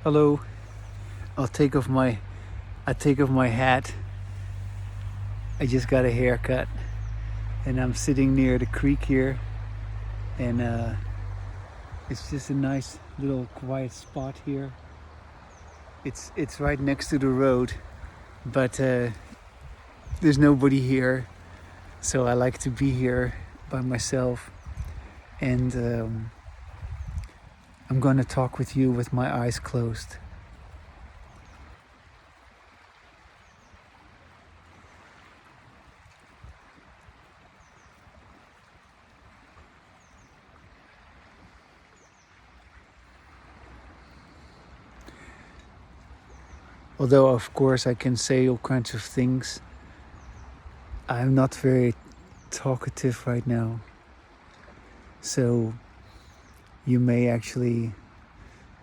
Hello. I'll take off my I take off my hat. I just got a haircut and I'm sitting near the creek here and it's just a nice little quiet spot here. It's right next to the road, but there's nobody here, so I like to be here by myself and I'm gonna talk with you with my eyes closed. Although of course I can say all kinds of things, I'm not very talkative right now. So you may actually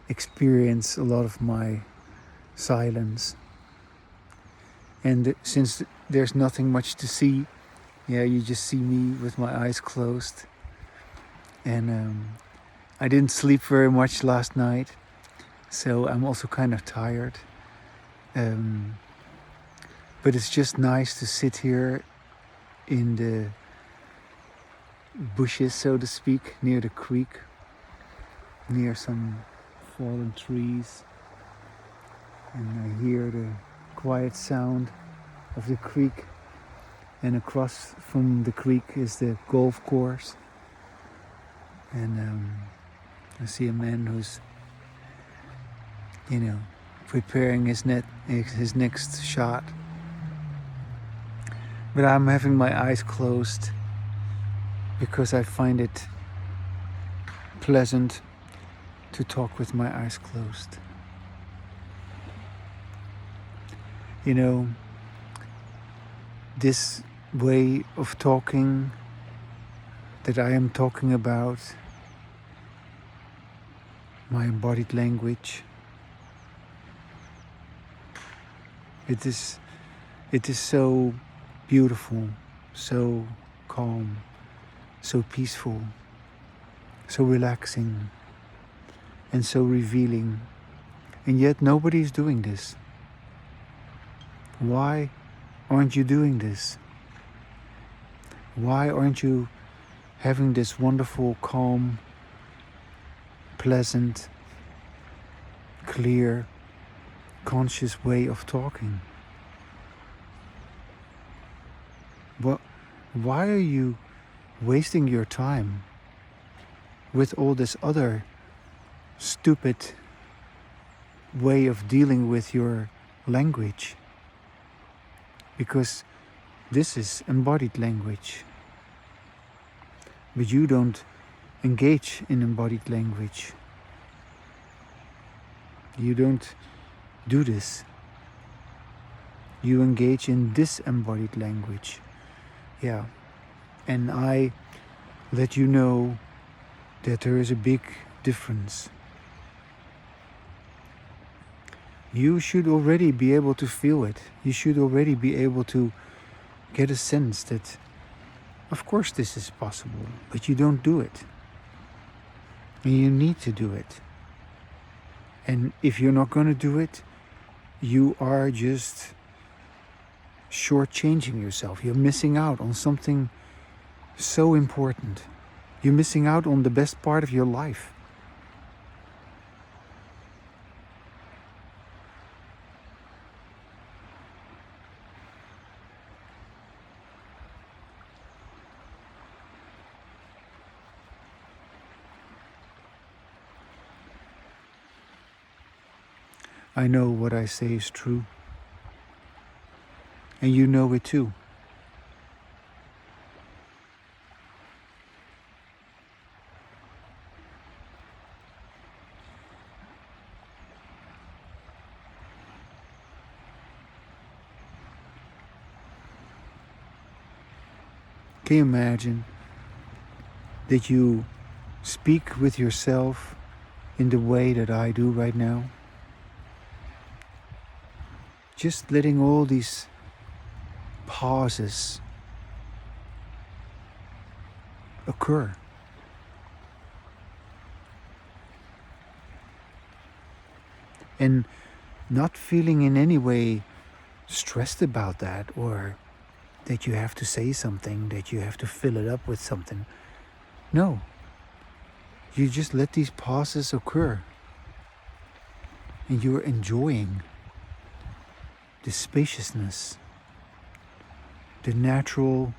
experience a lot of my silence. And since there's nothing much to see, yeah, you just see me with my eyes closed. And I didn't sleep very much last night, so I'm also kind of tired. But it's just nice to sit here in the bushes, so to speak, near the creek, near some fallen trees, and I hear the quiet sound of the creek, and across from the creek is the golf course, and I see a man who's preparing his next shot, but I'm having my eyes closed because I find it pleasant to talk with my eyes closed. This way of talking that I am talking about, my embodied language, it is so beautiful, so calm, so peaceful, so relaxing, and so revealing. And yet nobody is doing this. Why aren't you doing this? Why aren't you having this wonderful, calm, pleasant, clear, conscious way of talking? Why are you wasting your time with all this other stupid way of dealing with your language? Because this is embodied language. But you don't engage in embodied language. You don't do this. You engage in disembodied language. Yeah. And I let you know that there is a big difference. You should already be able to feel it. You should already be able to get a sense that, of course, this is possible, but you don't do it. And you need to do it. And if you're not going to do it, you are just shortchanging yourself. You're missing out on something so important. You're missing out on the best part of your life. I know what I say is true. And you know it too. Can you imagine that you speak with yourself in the way that I do right now? Just letting all these pauses occur. And not feeling in any way stressed about that, or that you have to say something, that you have to fill it up with something. No. You just let these pauses occur. And you're enjoying the spaciousness, the natural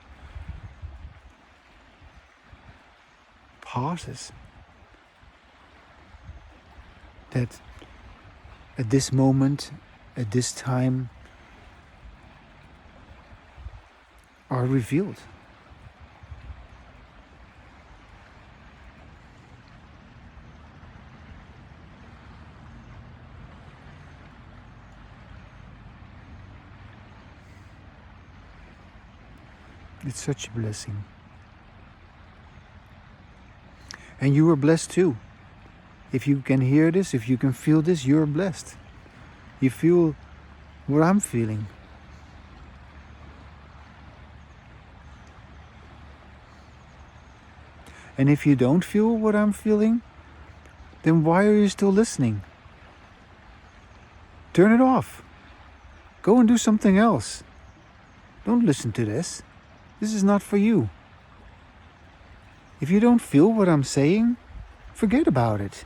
pauses that at this moment, at this time, are revealed. It's such a blessing. And you are blessed too. If you can hear this, if you can feel this, you're blessed. You feel what I'm feeling. And if you don't feel what I'm feeling, then why are you still listening? Turn it off. Go and do something else. Don't listen to this. This is not for you. If you don't feel what I'm saying, forget about it.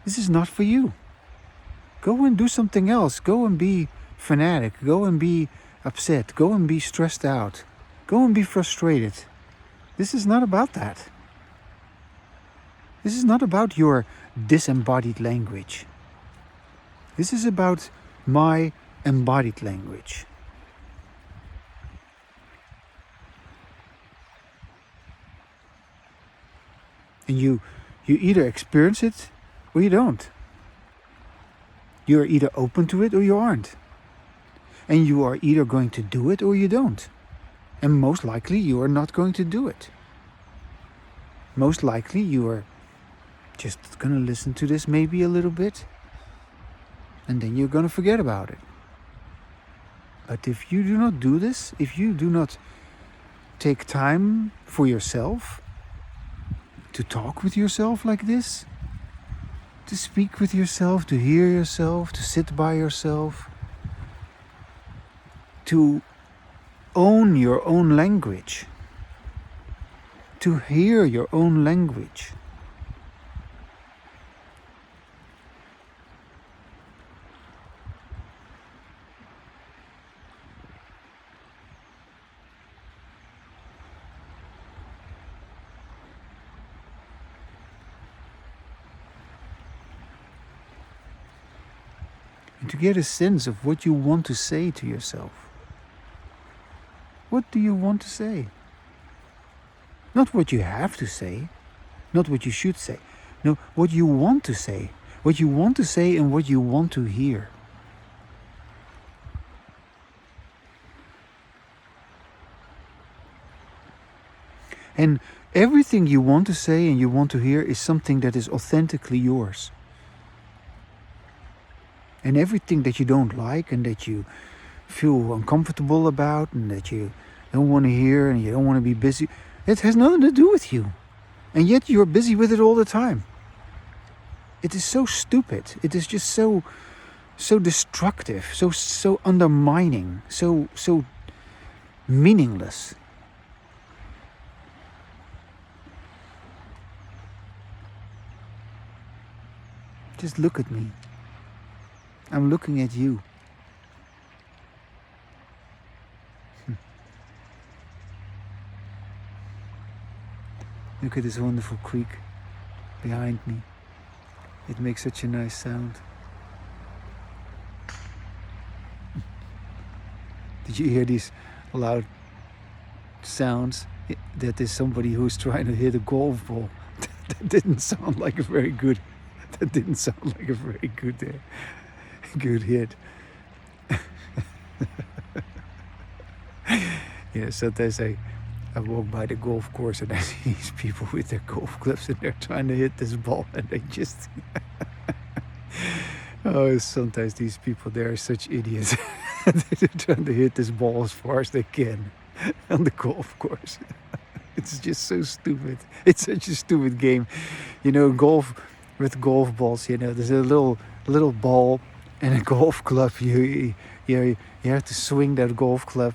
This is not for you. Go and do something else. Go and be fanatic. Go and be upset. Go and be stressed out. Go and be frustrated. This is not about that. This is not about your disembodied language. This is about my embodied language. And you either experience it or you don't. You're either open to it or you aren't. And you are either going to do it or you don't. And most likely you are not going to do it. Most likely you are just going to listen to this maybe a little bit, and then you're going to forget about it. But if you do not do this, if you do not take time for yourself, to talk with yourself like this, to speak with yourself, to hear yourself, to sit by yourself, to own your own language, to hear your own language. And to get a sense of what you want to say to yourself. What do you want to say? Not what you have to say, not what you should say. No, what you want to say. What you want to say and what you want to hear. And everything you want to say and you want to hear is something that is authentically yours. And everything that you don't like and that you feel uncomfortable about and that you don't want to hear and you don't want to be busy, it has nothing to do with you. And yet you're busy with it all the time. It is so stupid. It is just so destructive, so undermining, so meaningless. Just look at me. I'm looking at you. Look at this wonderful creek behind me. It makes such a nice sound. Did you hear these loud sounds? That is somebody who's trying to hit a golf ball. That didn't sound like a very good. That didn't sound like a very good hit. Yeah, sometimes I walk by the golf course and I see these people with their golf clubs and they're trying to hit this ball and they just oh, sometimes these people, they are such idiots. They're trying to hit this ball as far as they can on the golf course. It's just so stupid. It's such a stupid game. You know, golf, with golf balls, you know, there's a little little ball and a golf club. You have to swing that golf club,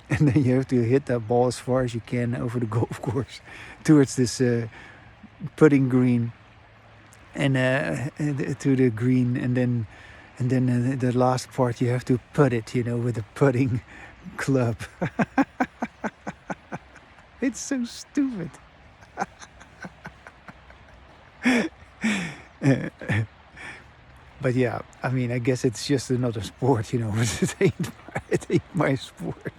and then you have to hit that ball as far as you can over the golf course towards this putting green, and to the green, and then the last part you have to put it, with a putting club. It's so stupid. But yeah, I mean, I guess it's just another sport, but it ain't my sport.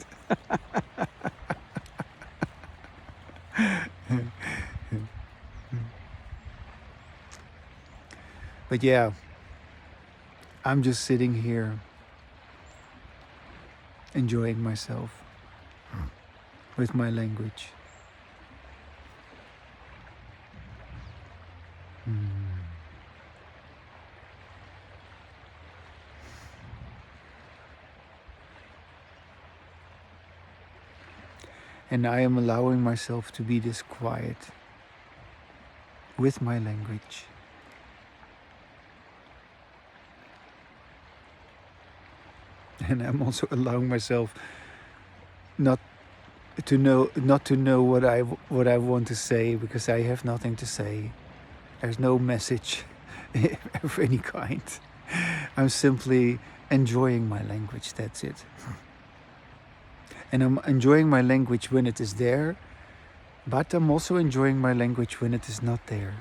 But yeah, I'm just sitting here enjoying myself with my language. And I am allowing myself to be this quiet with my language. And I'm also allowing myself not to know what I want to say, because I have nothing to say. There's no message of any kind. I'm simply enjoying my language, that's it. And I'm enjoying my language when it is there, but I'm also enjoying my language when it is not there.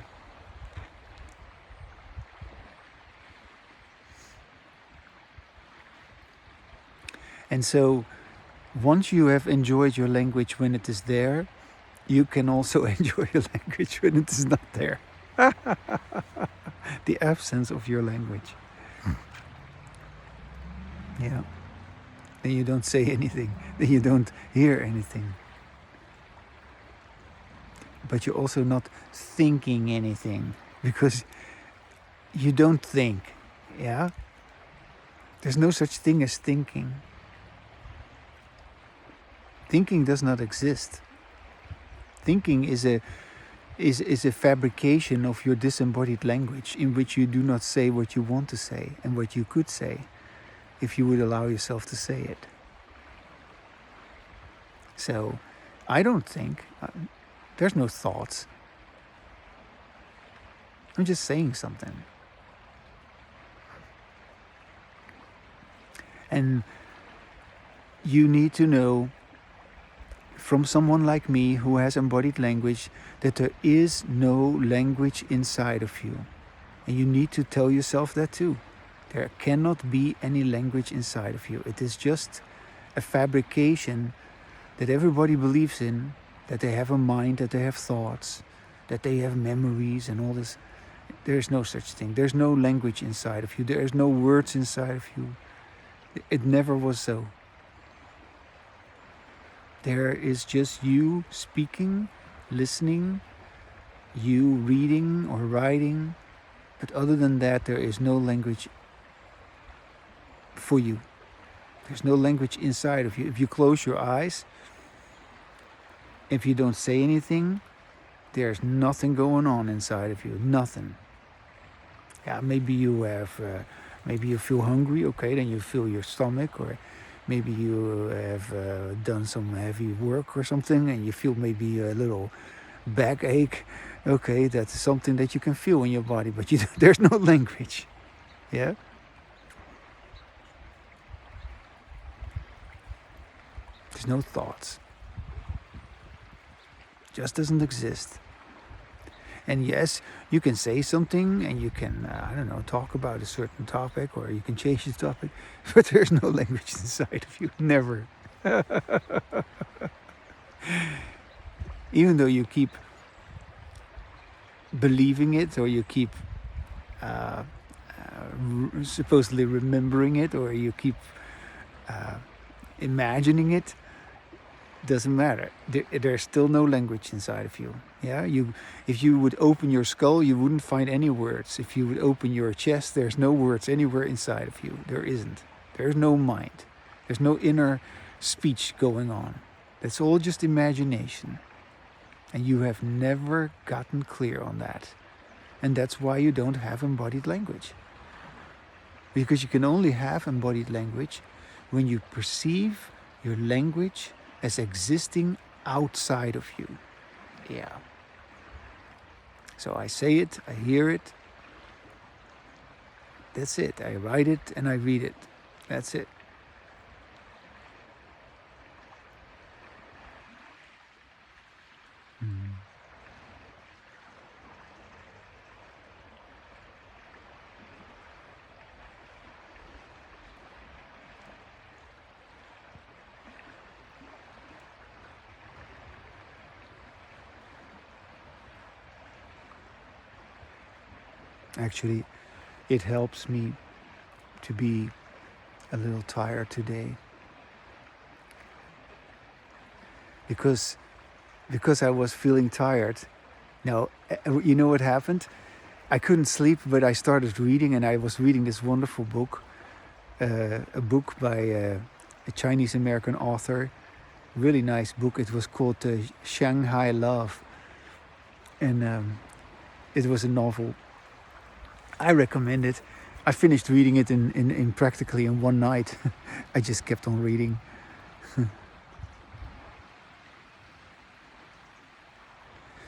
And so, once you have enjoyed your language when it is there, you can also enjoy your language when it is not there. The absence of your language. Yeah. Then you don't say anything. Then you don't hear anything. But you're also not thinking anything, because you don't think. Yeah? There's no such thing as thinking. Thinking does not exist. Thinking is a fabrication of your disembodied language, in which you do not say what you want to say and what you could say if you would allow yourself to say it. So, I don't think. There's no thoughts. I'm just saying something. And you need to know from someone like me who has embodied language that there is no language inside of you. And you need to tell yourself that too. There cannot be any language inside of you. It is just a fabrication that everybody believes in, that they have a mind, that they have thoughts, that they have memories and all this. There is no such thing. There's no language inside of you. There is no words inside of you. It never was so. There is just you speaking, listening, you reading or writing. But other than that, there is no language for you. There's no language inside of you. If you close your eyes, if you don't say anything, there's nothing going on inside of you. Nothing. Yeah, maybe you feel hungry. Okay, then you feel your stomach, or maybe you have done some heavy work or something, and you feel maybe a little backache. Okay, that's something that you can feel in your body, but there's no language. Yeah. There's no thoughts. Just doesn't exist. And yes, you can say something, and you can, talk about a certain topic, or you can change the topic, but there's no language inside of you. Never. Even though you keep believing it, or you keep supposedly remembering it, or you keep imagining it, doesn't matter. There's still no language inside of you. Yeah, if you would open your skull, you wouldn't find any words. If you would open your chest, there's no words anywhere inside of you. There isn't. There's no mind. There's no inner speech going on. That's all just imagination. And you have never gotten clear on that. And that's why you don't have embodied language. Because you can only have embodied language when you perceive your language as existing outside of you. Yeah. So I say it, I hear it. That's it. I write it and I read it. That's it. Mm. Actually, it helps me to be a little tired today because I was feeling tired. Now, you know what happened? I couldn't sleep, but I started reading, and I was reading this wonderful book, a book by a Chinese American author. Really nice book. It was called Shanghai Love, and it was a novel. I recommend it. I finished reading it in practically in one night. I just kept on reading.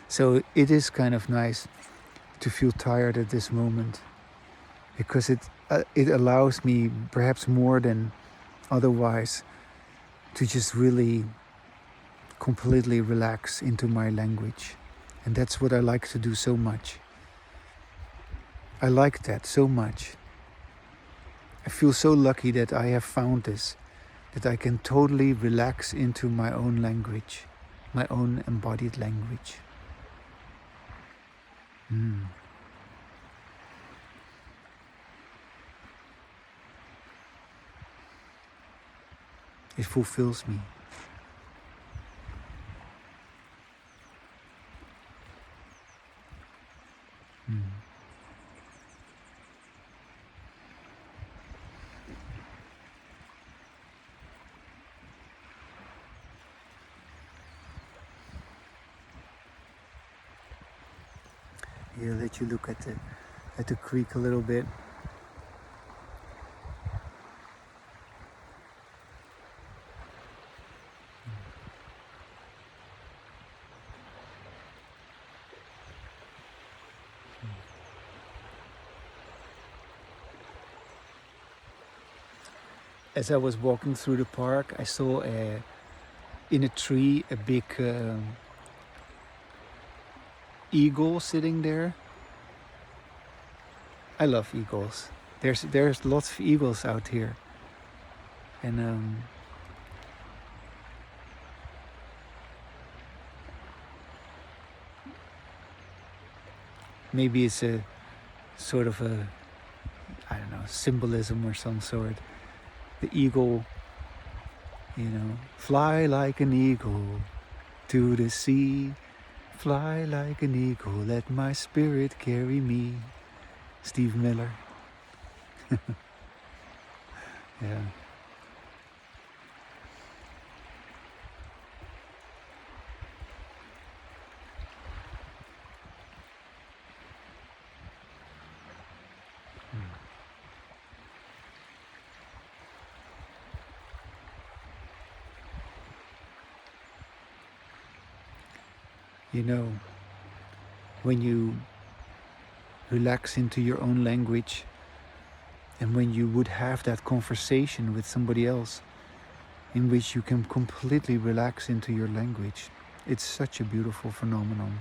So it is kind of nice to feel tired at this moment, because it allows me, perhaps more than otherwise, to just really completely relax into my language. And that's what I like to do so much. I like that so much. I feel so lucky that I have found this, that I can totally relax into my own language, my own embodied language. Mm. It fulfills me. Mm. Here, let you look at the creek a little bit. As I was walking through the park, I saw in a tree a big eagle sitting there. I love eagles. There's lots of eagles out here, and maybe it's a sort of a, I don't know, symbolism or some sort. The eagle, fly like an eagle to the sea, fly like an eagle, let my spirit carry me. Steve Miller. Yeah. When you relax into your own language, and when you would have that conversation with somebody else in which you can completely relax into your language, it's such a beautiful phenomenon.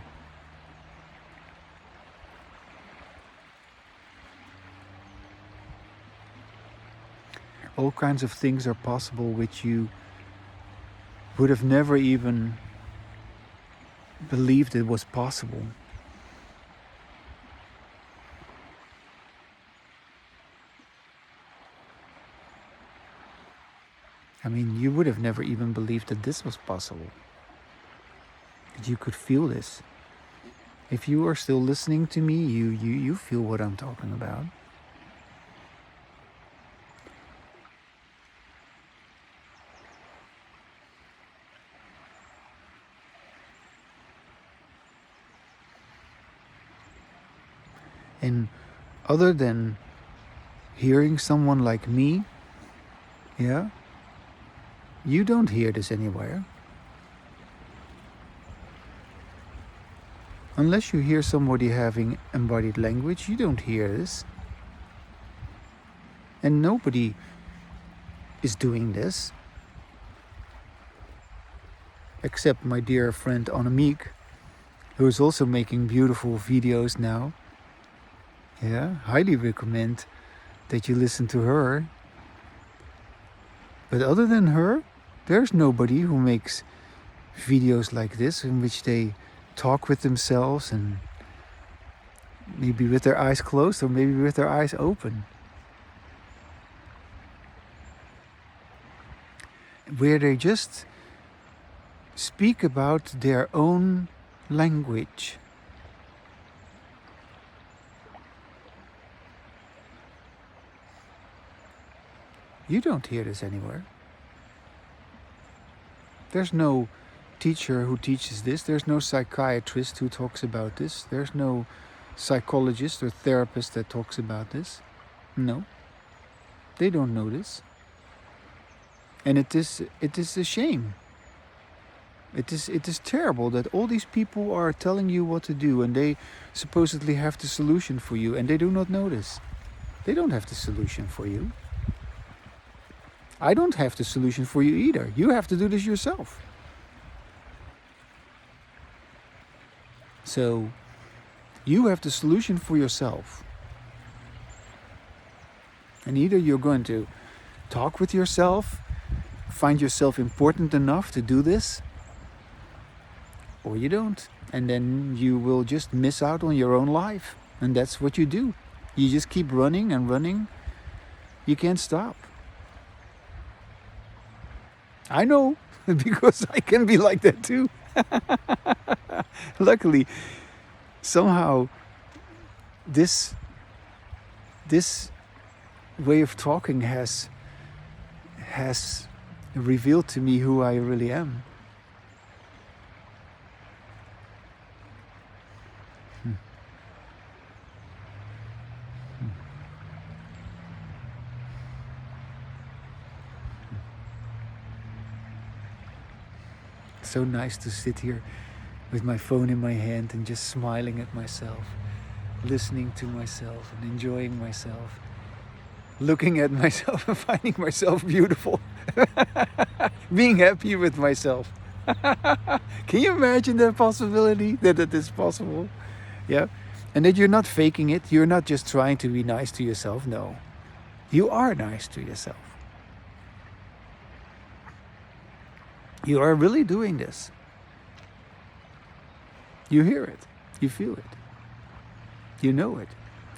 All kinds of things are possible which you would have never even believed it was possible. I mean, you would have never even believed that this was possible, that you could feel this. If you are still listening to me, you feel what I'm talking about. And other than hearing someone like me, yeah, you don't hear this anywhere. Unless you hear somebody having embodied language, you don't hear this. And nobody is doing this. Except my dear friend Annemiek, who is also making beautiful videos now. Yeah, highly recommend that you listen to her. But other than her, there's nobody who makes videos like this in which they talk with themselves and maybe with their eyes closed or maybe with their eyes open. Where they just speak about their own language. You don't hear this anywhere. There's no teacher who teaches this. There's no psychiatrist who talks about this. There's no psychologist or therapist that talks about this. No. They don't know this. And it is a shame. It is terrible that all these people are telling you what to do and they supposedly have the solution for you and they do not know this. They don't have the solution for you. I don't have the solution for you either. You have to do this yourself. So, you have the solution for yourself. And either you're going to talk with yourself, find yourself important enough to do this, or you don't. And then you will just miss out on your own life. And that's what you do. You just keep running and running. You can't stop. I know, because I can be like that too. Luckily, somehow this way of talking has revealed to me who I really am. So nice to sit here with my phone in my hand and just smiling at myself, listening to myself and enjoying myself, looking at myself and finding myself beautiful, being happy with myself. Can you imagine that possibility, that it is possible? Yeah, and that you're not faking it, you're not just trying to be nice to yourself, no. You are nice to yourself. You are really doing this. You hear it, you feel it, you know it,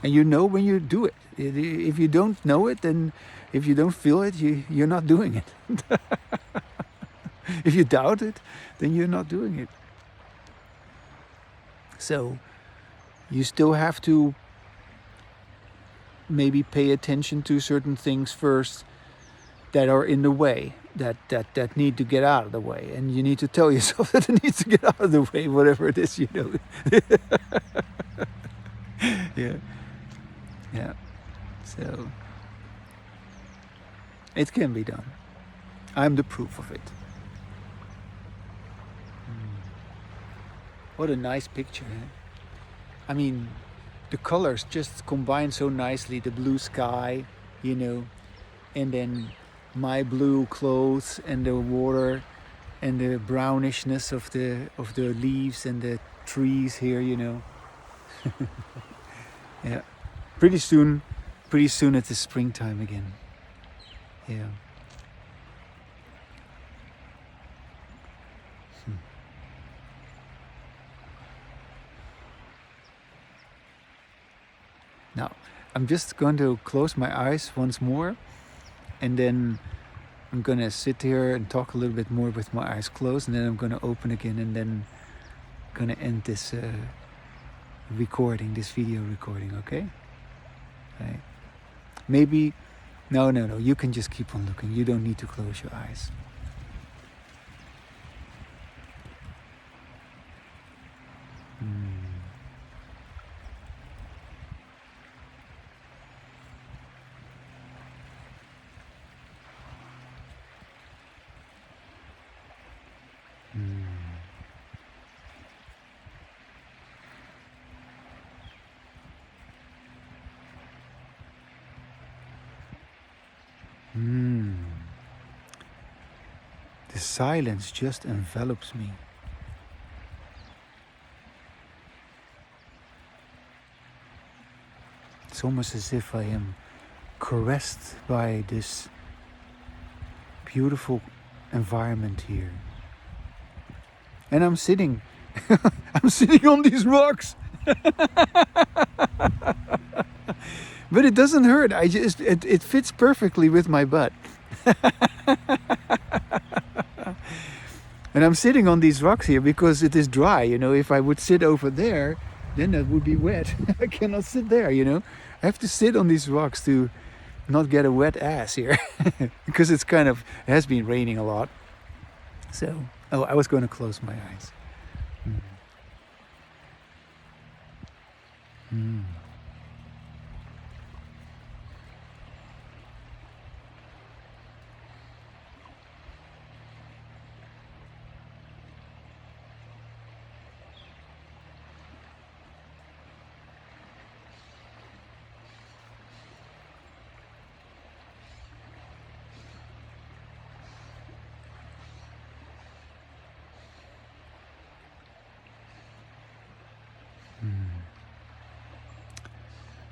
and you know when you do it. If you don't know it, then if you don't feel it, you're not doing it. If you doubt it, then you're not doing it. So you still have to maybe pay attention to certain things first that are in the way, that need to get out of the way. And you need to tell yourself that it needs to get out of the way, whatever it is, you know. Yeah. So it can be done. I'm the proof of it. What a nice picture, eh? I mean, the colors just combine so nicely. The blue sky, you know, and then my blue clothes and the water and the brownishness of the leaves and the trees here, you know. Yeah. Pretty soon it is springtime again. Yeah. Now, I'm just going to close my eyes once more, and then I'm going to sit here and talk a little bit more with my eyes closed, and then I'm going to open again, and then going to end this recording, this video recording, okay? Right. Maybe, no, you can just keep on looking. You don't need to close your eyes. Hmm. The silence just envelops me. It's almost as if I am caressed by this beautiful environment here. And I'm sitting I'm sitting on these rocks. But it doesn't hurt. It fits perfectly with my butt. And I'm sitting on these rocks here because it is dry. If I would sit over there, then that would be wet. I cannot sit there, I have to sit on these rocks to not get a wet ass here. Because it has been raining a lot. So, I was going to close my eyes. Mm.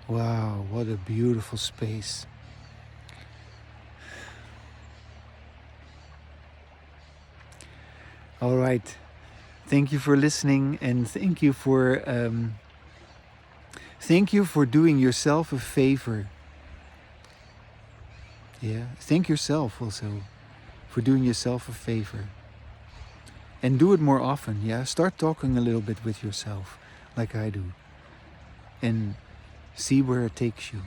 Wow, what a beautiful space. All right. Thank you for listening, and thank you for doing yourself a favor. Yeah, thank yourself also for doing yourself a favor. And do it more often, yeah? Start talking a little bit with yourself, like I do. And see where it takes you.